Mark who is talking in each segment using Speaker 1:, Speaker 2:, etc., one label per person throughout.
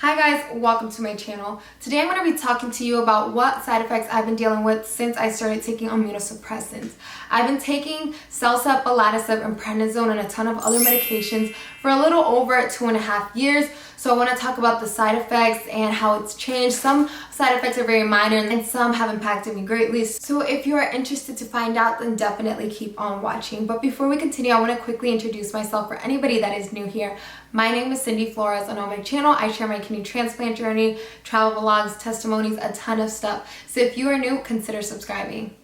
Speaker 1: Hi guys, welcome to my channel. Today I'm going to be talking to you about what side effects I've been dealing with since I started taking immunosuppressants. I've been taking Celsep, Belatacept, and prednisone and a ton of other medications for a little over 2.5 years. So I want to talk about the side effects and how it's changed. Some side effects are very minor and some have impacted me greatly. So if you are interested to find out, then definitely keep on watching. But before we continue, I want to quickly introduce myself for anybody that is new here. My name is Cindy Flores, and on my channel I share my kidney transplant journey, travel vlogs, testimonies, a ton of stuff. So if you are new, consider subscribing.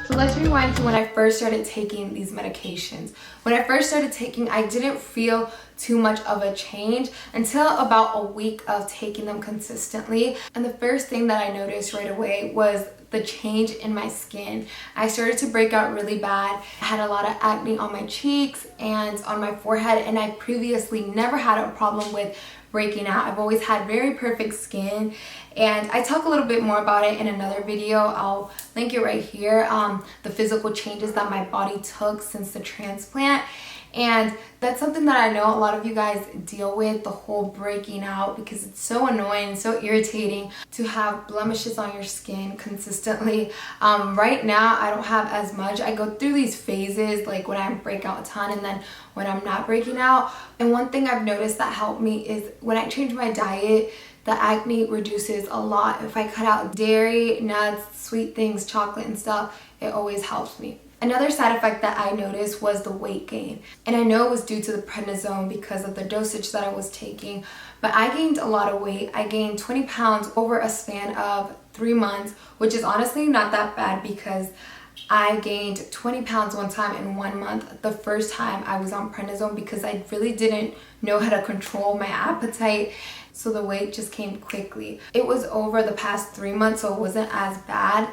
Speaker 1: So let's rewind to when I first started taking these medications. When I first started taking, I didn't feel too much of a change until about a week of taking them consistently. And the first thing that I noticed right away was the change in my skin. I started to break out really bad. I had a lot of acne on my cheeks and on my forehead, and I previously never had a problem with breaking out. I've always had very perfect skin, and I talk a little bit more about it in another video. I'll link it right here, the physical changes that my body took since the transplant. And that's something that I know a lot of you guys deal with, the whole breaking out, because it's so annoying, so irritating to have blemishes on your skin consistently. Right now I don't have as much. I go through these phases, like when I break out a ton and then when I'm not breaking out. And one thing I've noticed that helped me is when I change my diet, the acne reduces a lot. If I cut out dairy, nuts, sweet things, chocolate and stuff, it always helps me. Another side effect that I noticed was the weight gain. And I know it was due to the prednisone because of the dosage that I was taking, but I gained a lot of weight. I gained 20 pounds over a span of 3 months, which is honestly not that bad because I gained 20 pounds one time in 1 month the first time I was on prednisone because I really didn't know how to control my appetite. So the weight just came quickly. It was over the past 3 months, so it wasn't as bad.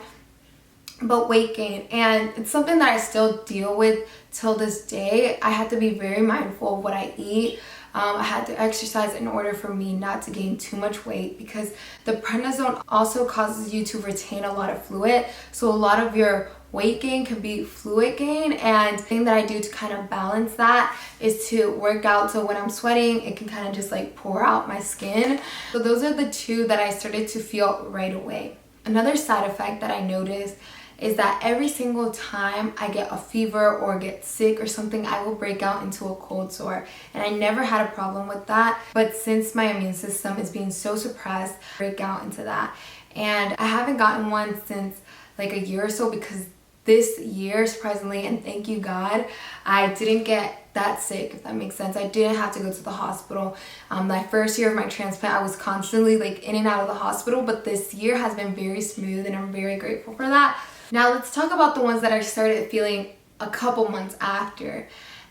Speaker 1: But weight gain, and it's something that I still deal with till this day. I had to be very mindful of what I eat. I had to exercise in order for me not to gain too much weight because the prednisone also causes you to retain a lot of fluid. So a lot of your weight gain can be fluid gain, and the thing that I do to kind of balance that is to work out. So when I'm sweating, it can kind of just like pour out my skin. So those are the two that I started to feel right away. Another side effect that I noticed is that every single time I get a fever or get sick or something, I will break out into a cold sore. And I never had a problem with that. But since my immune system is being so suppressed, I break out into that. And I haven't gotten one since like a year or so because this year, surprisingly, and thank you God, I didn't get that sick, if that makes sense. I didn't have to go to the hospital. My first year of my transplant, I was constantly like in and out of the hospital, but this year has been very smooth and I'm very grateful for that. Now let's talk about the ones that I started feeling a couple months after.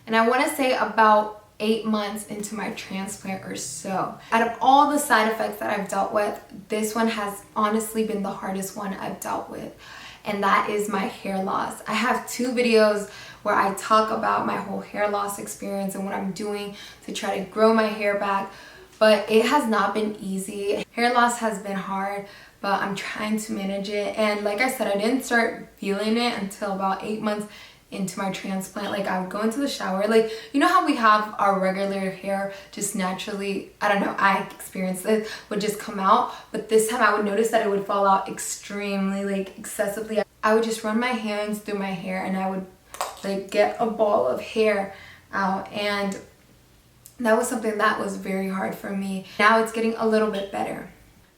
Speaker 1: And I want to say about 8 months into my transplant or so. Out of all the side effects that I've dealt with, this one has honestly been the hardest one I've dealt with. And that is my hair loss. I have 2 videos where I talk about my whole hair loss experience and what I'm doing to try to grow my hair back. But it has not been easy. Hair loss has been hard, but I'm trying to manage it. And like I said, I didn't start feeling it until about 8 months into my transplant. Like I would go into the shower, like you know how we have our regular hair just naturally, I don't know, I experienced it, would just come out. But this time I would notice that it would fall out extremely, like excessively. I would just run my hands through my hair and I would like get a ball of hair out, and that was something that was very hard for me. Now it's getting a little bit better.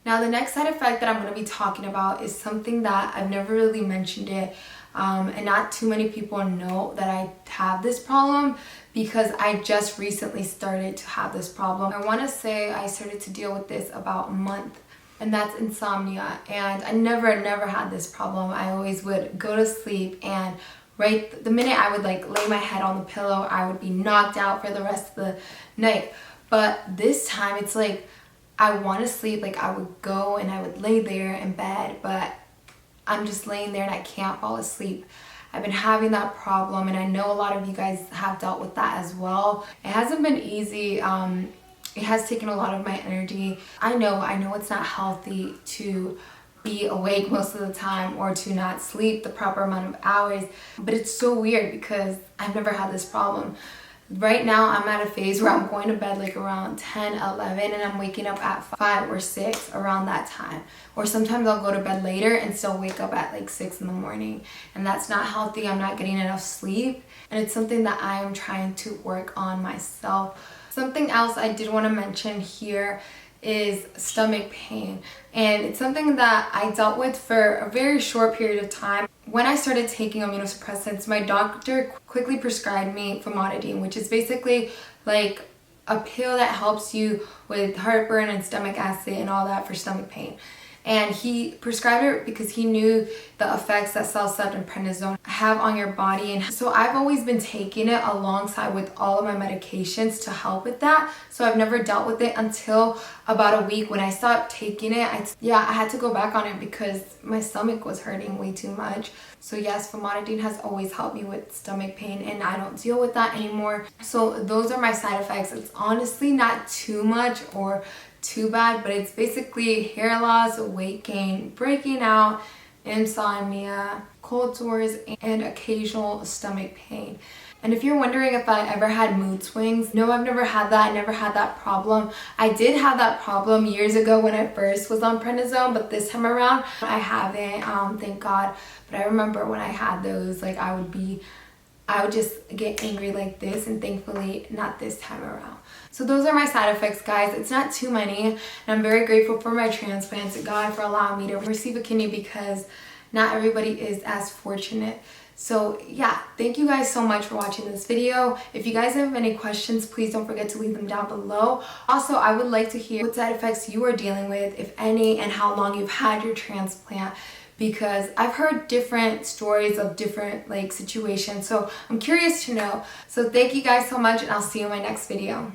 Speaker 1: Now the next side effect that I'm going to be talking about is something that I've never really mentioned it, and not too many people know that I have this problem because I just recently started to have this problem. I want to say I started to deal with this about a month, and that's insomnia. And I never had this problem. I always would go to sleep and right the minute I would like lay my head on the pillow, I would be knocked out for the rest of the night. But this time it's like I want to sleep, like I would go and I would lay there in bed, but I'm just laying there and I can't fall asleep. I've been having that problem, and I know a lot of you guys have dealt with that as well. It hasn't been easy. It has taken a lot of my energy. I know it's not healthy to be awake most of the time or to not sleep the proper amount of hours, but it's so weird because I've never had this problem. Right now I'm at a phase where I'm going to bed like around 10, 11, and I'm waking up at 5 or 6 around that time. Or sometimes I'll go to bed later and still wake up at like 6 in the morning. And that's not healthy. I'm not getting enough sleep. And it's something that I am trying to work on myself. Something else I did want to mention here is stomach pain, and it's something that I dealt with for a very short period of time. When I started taking immunosuppressants, my doctor quickly prescribed me famotidine, which is basically like a pill that helps you with heartburn and stomach acid and all that for stomach pain. And he prescribed it because he knew the effects that Cellcept and prednisone have on your body. And so I've always been taking it alongside with all of my medications to help with that. So I've never dealt with it until about a week when I stopped taking it. I had to go back on it because my stomach was hurting way too much. So yes, famotidine has always helped me with stomach pain, and I don't deal with that anymore. So those are my side effects. It's honestly not too much or too bad, but it's basically hair loss, weight gain, breaking out, insomnia, cold sores, and occasional stomach pain. And if you're wondering if I ever had mood swings, no, I've never had that. I never had that problem. I did have that problem years ago when I first was on prednisone, but this time around I haven't, thank God. But I remember when I had those, like I would just get angry like this, and thankfully not this time around. So those are my side effects, guys. It's not too many, and I'm very grateful for my transplants and God for allowing me to receive a kidney because not everybody is as fortunate. So yeah, thank you guys so much for watching this video. If you guys have any questions, please don't forget to leave them down below. Also, I would like to hear what side effects you are dealing with, if any, and how long you've had your transplant, because I've heard different stories of different like situations. So I'm curious to know. So thank you guys so much, and I'll see you in my next video.